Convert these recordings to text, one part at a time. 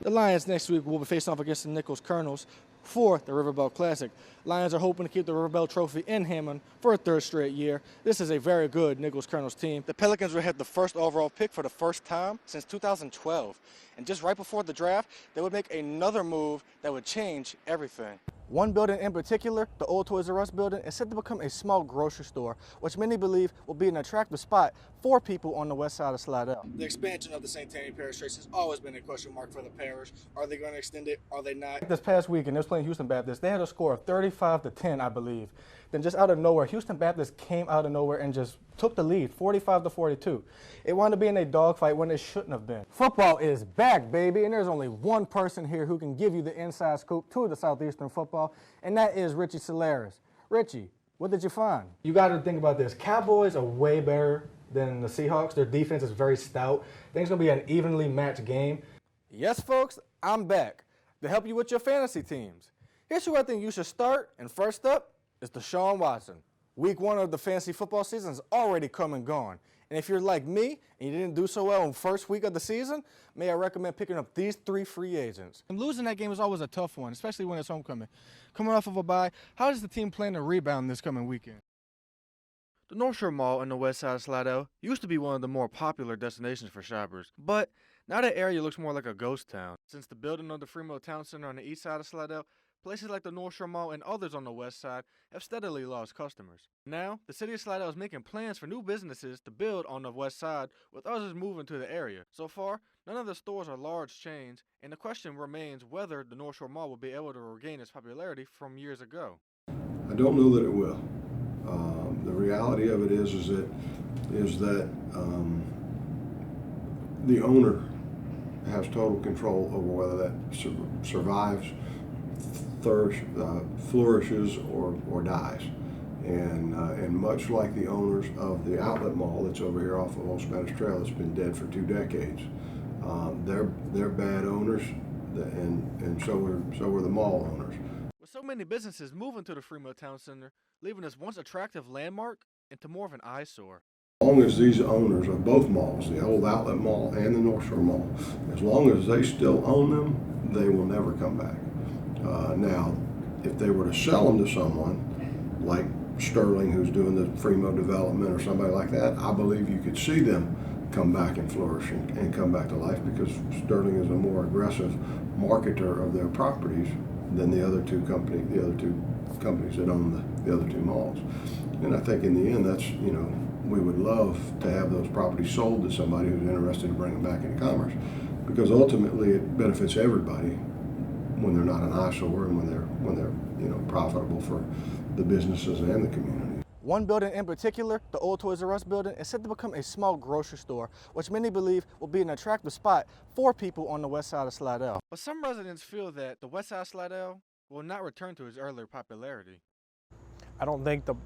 The Lions next week will be facing off against the Nichols Colonels for the Riverbell Classic. Lions are hoping to keep the Riverbell Trophy in Hammond for a third straight year. This is a very good Nichols Colonels team. The Pelicans will have the first overall pick for the first time since 2012. And just right before the draft, they would make another move that would change everything. One building in particular, the old Toys R Us building, is set to become a small grocery store, which many believe will be an attractive spot for people on the west side of Slidell. The expansion of the St. Tammany Parish Church has always been a question mark for the parish. Are they going to extend it? Are they not? This past weekend, they was playing Houston Baptist. They had a score of 35-10, I believe. Then just out of nowhere, Houston Baptist came out of nowhere and just took the lead, 45-42. It wound up being a dogfight when it shouldn't have been. Football is back, baby, and there's only one person here who can give you the inside scoop to the Southeastern football, and that is Richie Solaris. Richie, what did you find? You got to think about this. Cowboys are way better than the Seahawks. Their defense is very stout. I think it's going to be an evenly matched game. Yes, folks, I'm back to help you with your fantasy teams. Here's who I think you should start, and first up is Deshaun Watson. Week 1 of the fantasy football season is already come and gone. And if you're like me and you didn't do so well in the first week of the season, may I recommend picking up these 3 free agents. And losing that game is always a tough one, especially when it's homecoming. Coming off of a bye, how does the team plan to rebound this coming weekend? The North Shore Mall in the west side of Slidell used to be one of the more popular destinations for shoppers, but now that area looks more like a ghost town. Since the building of the Fremont Town Center on the east side of Slidell, places like the North Shore Mall and others on the west side have steadily lost customers. Now, the city of Slidell is making plans for new businesses to build on the west side, with others moving to the area. So far, none of the stores are large chains, and the question remains whether the North Shore Mall will be able to regain its popularity from years ago. I don't know that it will. The reality of it is that the owner has total control over whether that survives, flourishes, or dies. And much like the owners of the outlet mall that's over here off of Old Spanish Trail that's been dead for 2 decades, they're bad owners, and so were the mall owners. With so many businesses moving to the Fremont Town Center, leaving this once attractive landmark into more of an eyesore. As long as these owners of both malls, the old outlet mall and the North Shore Mall, as long as they still own them, they will never come back. Now, if they were to sell them to someone like Sterling, who's doing the Fremont development, or somebody like that, I believe you could see them come back and flourish and come back to life, because Sterling is a more aggressive marketer of their properties than the other two companies that own the other 2 malls. And I think in the end, that's, we would love to have those properties sold to somebody who's interested in bringing them back into commerce, because ultimately it benefits everybody when they're not an eyesore and when they're profitable for the businesses and the community. One building in particular, the old Toys R Us building, is set to become a small grocery store, which many believe will be an attractive spot for people on the west side of Slidell. But some residents feel that the west side of Slidell will not return to its earlier popularity. I don't think the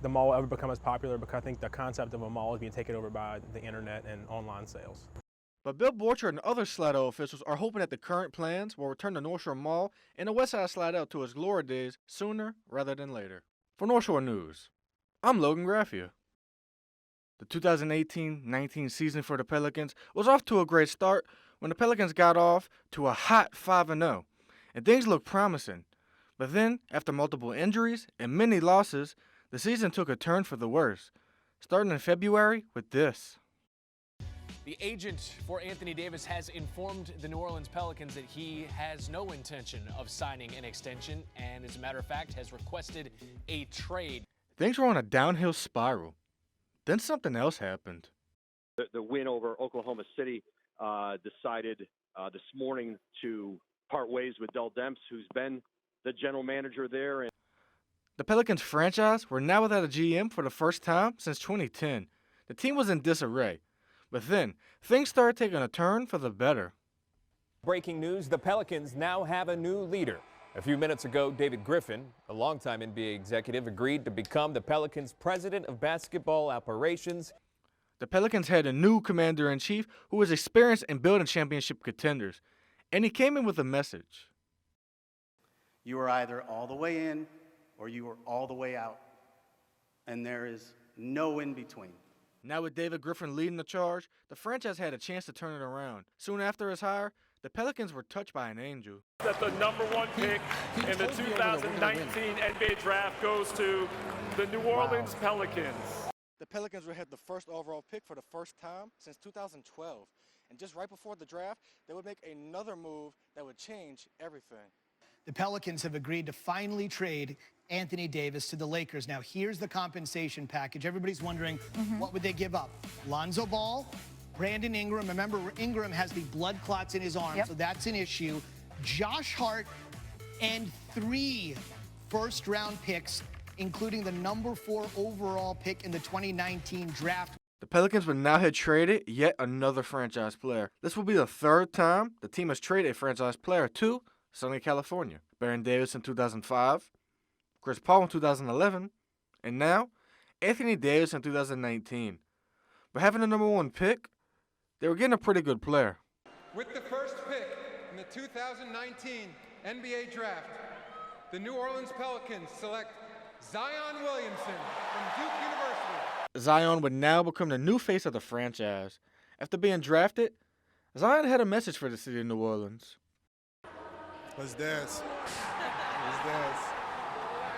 mall will ever become as popular, because I think the concept of a mall is being taken over by the internet and online sales. But Bill Borchard and other Slidell officials are hoping that the current plans will return the North Shore Mall and the west side of Slidell to its glory days sooner rather than later. For North Shore News, I'm Logan Graffia. The 2018-19 season for the Pelicans was off to a great start when the Pelicans got off to a hot 5-0, and things looked promising. But then, after multiple injuries and many losses, the season took a turn for the worse, starting in February with this. The agent for Anthony Davis has informed the New Orleans Pelicans that he has no intention of signing an extension, and as a matter of fact has requested a trade. Things were on a downhill spiral. Then something else happened. The win over Oklahoma City decided this morning to part ways with Dell Demps, who's been the general manager there. And the Pelicans franchise were now without a GM for the first time since 2010. The team was in disarray. But then, things started taking a turn for the better. Breaking news, the Pelicans now have a new leader. A few minutes ago, David Griffin, a longtime NBA executive, agreed to become the Pelicans' president of basketball operations. The Pelicans had a new commander-in-chief who was experienced in building championship contenders, and he came in with a message. You are either all the way in or you are all the way out, and there is no in between. Now with David Griffin leading the charge, the franchise had a chance to turn it around. Soon after his hire, The Pelicans were touched by an angel. That the #1 pick in the 2019 NBA draft goes to the New Orleans Pelicans. The Pelicans would have the first overall pick for the first time since 2012. And just right before the draft, they would make another move that would change everything. The Pelicans have agreed to finally trade Anthony Davis to the Lakers. Now, here's the compensation package. Everybody's wondering, what would they give up? Lonzo Ball, Brandon Ingram. Remember, Ingram has the blood clots in his arm, so that's an issue. Josh Hart, and 3 first-round picks, including the #4 overall pick in the 2019 draft. The Pelicans would now have traded yet another franchise player. This will be the 3rd time the team has traded a franchise player to Southern California. Baron Davis in 2005, Chris Paul in 2011, and now Anthony Davis in 2019. But having the #1 pick, they were getting a pretty good player. With the first pick in the 2019 NBA draft, the New Orleans Pelicans select Zion Williamson from Duke University. Zion would now become the new face of the franchise. After being drafted, Zion had a message for the city of New Orleans. Let's dance. Let's dance.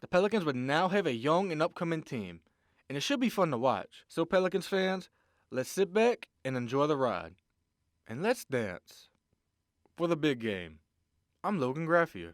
The Pelicans would now have a young and upcoming team, and it should be fun to watch. So Pelicans fans, let's sit back and enjoy the ride. And let's dance for the big game. I'm Logan Graffia.